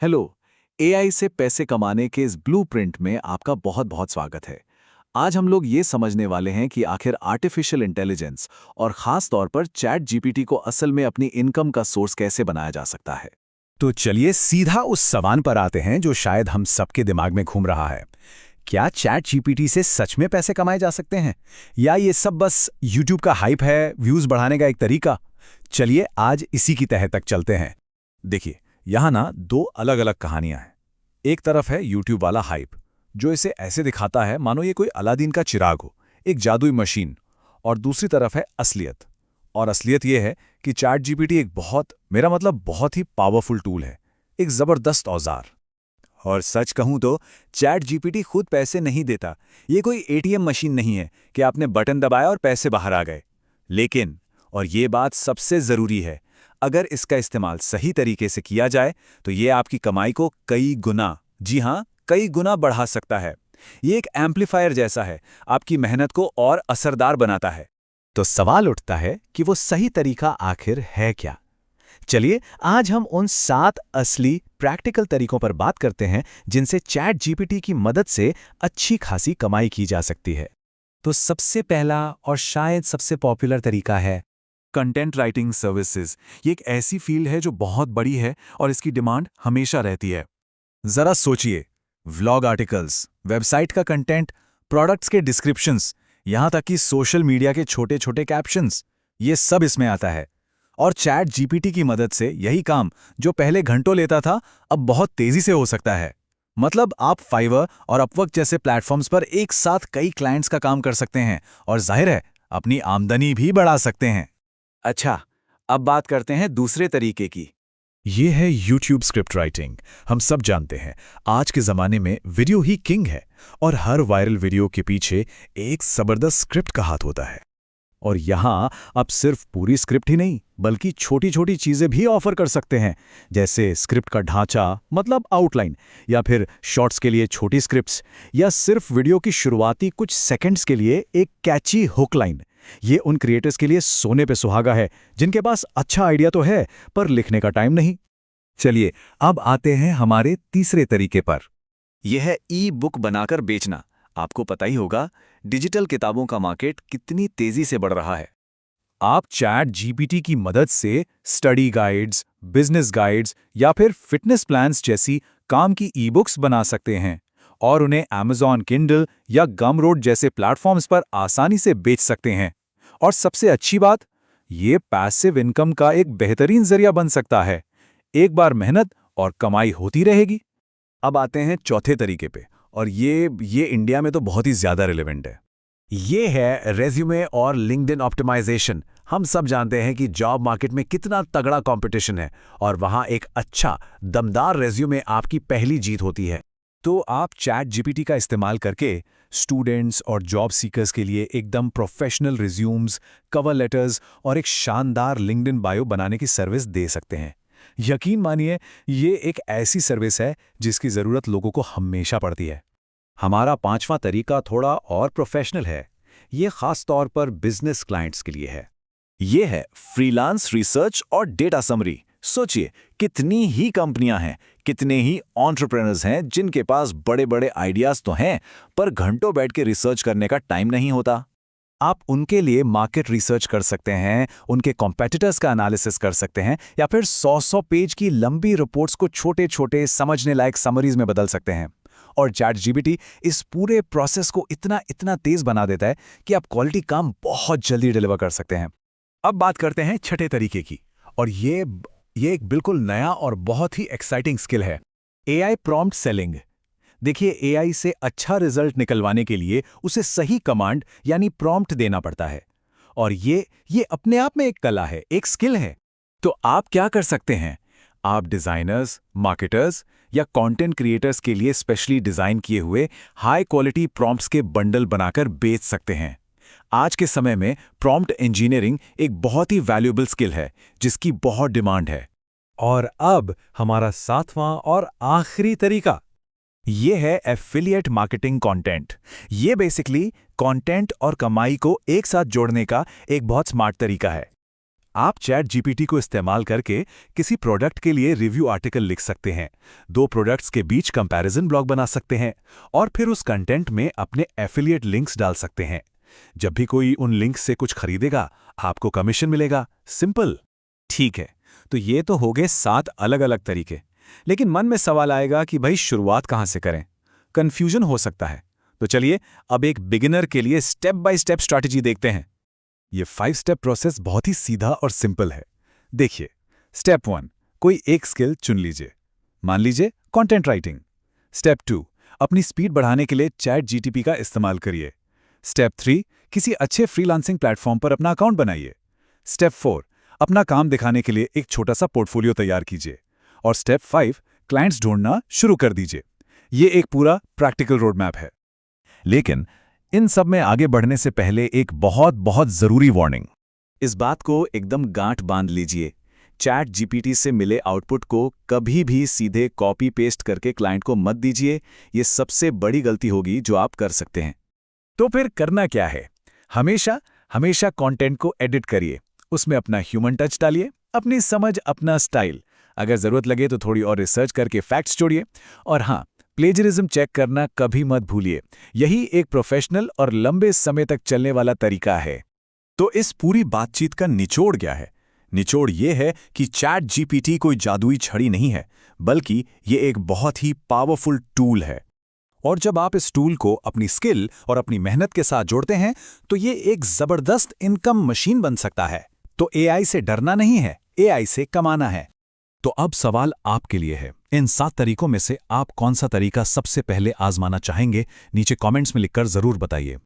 Hello. AI से पैसे कमाने के इस ब्लूप्रिंट में आपका बहुत बहुत स्वागत है। आज हम लोग ये समझने वाले हैं कि आखिर आर्टिफिशियल इंटेलिजेंस और खास तौर पर चैट जीपीटी को असल में अपनी इनकम का सोर्स कैसे बनाया जा सकता है। तो चलिए सीधा उस सवाल पर आते हैं जो शायद हम सबके दिमाग में घूम रहा है। क्या चैट जीपीटी से सच में पैसे कमाए जा सकते हैं, या ये सब बस यूट्यूब का हाइप है, व्यूज बढ़ाने का एक तरीका? चलिए आज इसी की तह तक चलते हैं। देखिए, यहाँ ना दो अलग अलग कहानियां हैं। एक तरफ है यूट्यूब वाला हाइप, जो इसे ऐसे दिखाता है मानो ये कोई अलादीन का चिराग हो, एक जादुई मशीन। और दूसरी तरफ है असलियत। और असलियत ये है कि चैट जीपीटी एक बहुत ही पावरफुल टूल है, एक जबरदस्त औजार। और सच कहूं तो चैट जीपीटी खुद पैसे नहीं देता। ये कोई एटीएम मशीन नहीं है कि आपने बटन दबाया और पैसे बाहर आ गए। लेकिन, और ये बात सबसे जरूरी है, अगर इसका इस्तेमाल सही तरीके से किया जाए तो ये आपकी कमाई को कई गुना, जी हाँ, कई गुना बढ़ा सकता है। ये एक एम्पलीफायर जैसा है, आपकी मेहनत को और असरदार बनाता है। तो सवाल उठता है कि वो सही तरीका आखिर है क्या? चलिए आज हम उन 7 असली प्रैक्टिकल तरीकों पर बात करते हैं जिनसे चैट जीपीटी की मदद से अच्छी खासी कमाई की जा सकती है। तो सबसे पहला और शायद सबसे पॉपुलर तरीका है कंटेंट राइटिंग सर्विसेज। ये एक ऐसी फील्ड है जो बहुत बड़ी है और इसकी डिमांड हमेशा रहती है। जरा सोचिए, व्लॉग आर्टिकल्स, वेबसाइट का कंटेंट, प्रोडक्ट्स के डिस्क्रिप्शंस, यहां तक कि सोशल मीडिया के छोटे छोटे कैप्शंस, ये सब इसमें आता है। और चैट जीपीटी की मदद से यही काम जो पहले घंटों लेता था, अब बहुत तेजी से हो सकता है। मतलब आप फाइवर और अपवर्क जैसे प्लेटफॉर्म्स पर एक साथ कई क्लाइंट्स का काम कर सकते हैं और जाहिर है अपनी आमदनी भी बढ़ा सकते हैं। अच्छा, अब बात करते हैं दूसरे तरीके की। ये है YouTube स्क्रिप्ट राइटिंग। हम सब जानते हैं आज के ज़माने में वीडियो ही किंग है और हर वायरल वीडियो के पीछे एक ज़बरदस्त स्क्रिप्ट का हाथ होता है। और यहाँ आप सिर्फ पूरी स्क्रिप्ट ही नहीं बल्कि छोटी छोटी चीज़ें भी ऑफर कर सकते हैं, जैसे स्क्रिप्ट का ढांचा मतलब आउटलाइन, या फिर शॉर्ट्स के लिए छोटी स्क्रिप्ट्स, या सिर्फ वीडियो की शुरुआती कुछ सेकंड्स के लिए एक कैची हुक लाइन। ये उन क्रिएटर्स के लिए सोने पे सुहागा है जिनके पास अच्छा आइडिया तो है पर लिखने का टाइम नहीं। चलिए अब आते हैं हमारे तीसरे तरीके पर। यह है ई बुक बनाकर बेचना। आपको पता ही होगा डिजिटल किताबों का मार्केट कितनी तेजी से बढ़ रहा है। आप चैट जीपीटी की मदद से स्टडी गाइड्स, बिजनेस गाइड्स या फिर फिटनेस प्लान्स जैसी काम की ई बुक्स बना सकते हैं और उन्हें Amazon Kindle या गमरोड जैसे प्लेटफॉर्म्स पर आसानी से बेच सकते हैं। और सबसे अच्छी बात, ये पैसिव इनकम का एक बेहतरीन जरिया बन सकता है। एक बार मेहनत और कमाई होती रहेगी। अब आते हैं चौथे तरीके पे, और ये इंडिया में तो बहुत ही ज्यादा रिलेवेंट है। ये है रेज्यूमे और लिंक्डइन ऑप्टिमाइजेशन। हम सब जानते हैं कि जॉब मार्केट में कितना तगड़ा कंपटीशन है और वहां एक अच्छा दमदार रेज्यूमे आपकी पहली जीत होती है। तो आप चैट जीपीटी का इस्तेमाल करके स्टूडेंट्स और जॉब सीकर्स के लिए एकदम प्रोफेशनल रिज्यूम्स, कवर लेटर्स और एक शानदार लिंक्डइन बायो बनाने की सर्विस दे सकते हैं। यकीन मानिए, ये एक ऐसी सर्विस है जिसकी ज़रूरत लोगों को हमेशा पड़ती है। हमारा पांचवा तरीका थोड़ा और प्रोफेशनल है। ये खास तौर पर बिजनेस क्लाइंट्स के लिए है। ये है फ्रीलांस रिसर्च और डेटा समरी। सोचिए, कितनी ही कंपनियां हैं, कितने ही एंटरप्रेन्योर्स हैं जिनके पास बड़े बड़े आइडियाज तो हैं पर घंटों बैठ के रिसर्च करने का टाइम नहीं होता। आप उनके लिए मार्केट रिसर्च कर सकते हैं, उनके कॉम्पिटिटर्स का एनालिसिस कर सकते हैं, या फिर 100 पेज की लंबी रिपोर्ट्स को छोटे छोटे समझने लायक समरीज में बदल सकते हैं। और चैट जीपीटी इस पूरे प्रोसेस को इतना तेज बना देता है कि आप क्वालिटी काम बहुत जल्दी डिलीवर कर सकते हैं। अब बात करते हैं छठे तरीके की, और ये एक बिल्कुल नया और बहुत ही एक्साइटिंग स्किल है, एआई प्रॉम्प्ट सेलिंग। देखिए, एआई से अच्छा रिजल्ट निकलवाने के लिए उसे सही कमांड यानी प्रॉम्प्ट देना पड़ता है, और ये अपने आप में एक कला है, एक स्किल है। तो आप क्या कर सकते हैं? आप डिजाइनर्स, मार्केटर्स या कंटेंट क्रिएटर्स के लिए स्पेशली डिजाइन किए हुए हाई क्वालिटी प्रॉम्प्ट्स के बंडल बनाकर बेच सकते हैं। आज के समय में प्रॉम्प्ट इंजीनियरिंग एक बहुत ही वैल्यूएबल स्किल है जिसकी बहुत डिमांड है। और अब हमारा सातवां और आखिरी तरीका, ये है एफिलिएट मार्केटिंग कंटेंट। ये बेसिकली कंटेंट और कमाई को एक साथ जोड़ने का एक बहुत स्मार्ट तरीका है। आप चैट जीपीटी को इस्तेमाल करके किसी प्रोडक्ट के लिए रिव्यू आर्टिकल लिख सकते हैं, 2 प्रोडक्ट्स के बीच कंपैरिजन ब्लॉग बना सकते हैं और फिर उस कंटेंट में अपने एफिलिएट लिंक्स डाल सकते हैं। जब भी कोई उन लिंक्स से कुछ खरीदेगा, आपको कमीशन मिलेगा। सिंपल। ठीक है, तो ये तो हो गए 7 अलग अलग तरीके। लेकिन मन में सवाल आएगा कि भाई शुरुआत कहाँ से करें? कंफ्यूजन हो सकता है। तो चलिए अब एक बिगिनर के लिए स्टेप बाय स्टेप स्ट्रैटेजी देखते हैं। ये 5 स्टेप प्रोसेस बहुत ही सीधा और सिंपल है। देखिए, स्टेप 1, कोई एक स्किल चुन लीजिए। मान लीजिए कंटेंट राइटिंग। स्टेप 2, अपनी स्पीड बढ़ाने के लिए चैट जीटीपी का इस्तेमाल करिए। स्टेप 3, किसी अच्छे फ्रीलांसिंग प्लेटफॉर्म पर अपना अकाउंट बनाइए। स्टेप 4, अपना काम दिखाने के लिए एक छोटा सा पोर्टफोलियो तैयार कीजिए। और स्टेप 5, क्लाइंट्स ढूंढना शुरू कर दीजिए। ये एक पूरा प्रैक्टिकल रोड मैप है। लेकिन इन सब में आगे बढ़ने से पहले एक बहुत बहुत जरूरी वार्निंग। इस बात को एकदम गांठ बांध लीजिए। चैट जीपीटी से मिले आउटपुट को कभी भी सीधे कॉपी पेस्ट करके क्लाइंट को मत दीजिए। ये सबसे बड़ी गलती होगी जो आप कर सकते हैं। तो फिर करना क्या है? हमेशा कंटेंट को एडिट करिए, उसमें अपना ह्यूमन टच डालिए, अपनी समझ, अपना स्टाइल। अगर जरूरत लगे तो थोड़ी और रिसर्च करके फैक्ट्स जोड़िए। और हाँ, प्लेजरिज्म चेक करना कभी मत भूलिए। यही एक प्रोफेशनल और लंबे समय तक चलने वाला तरीका है। तो इस पूरी बातचीत का निचोड़ क्या है? निचोड़ ये है कि चैट जीपीटी कोई जादुई छड़ी नहीं है, बल्कि ये एक बहुत ही पावरफुल टूल है। और जब आप इस टूल को अपनी स्किल और अपनी मेहनत के साथ जोड़ते हैं, तो ये एक जबरदस्त इनकम मशीन बन सकता है। तो एआई से डरना नहीं है, एआई से कमाना है। तो अब सवाल आपके लिए है, इन 7 तरीकों में से आप कौन सा तरीका सबसे पहले आजमाना चाहेंगे? नीचे कमेंट्स में लिखकर जरूर बताइए।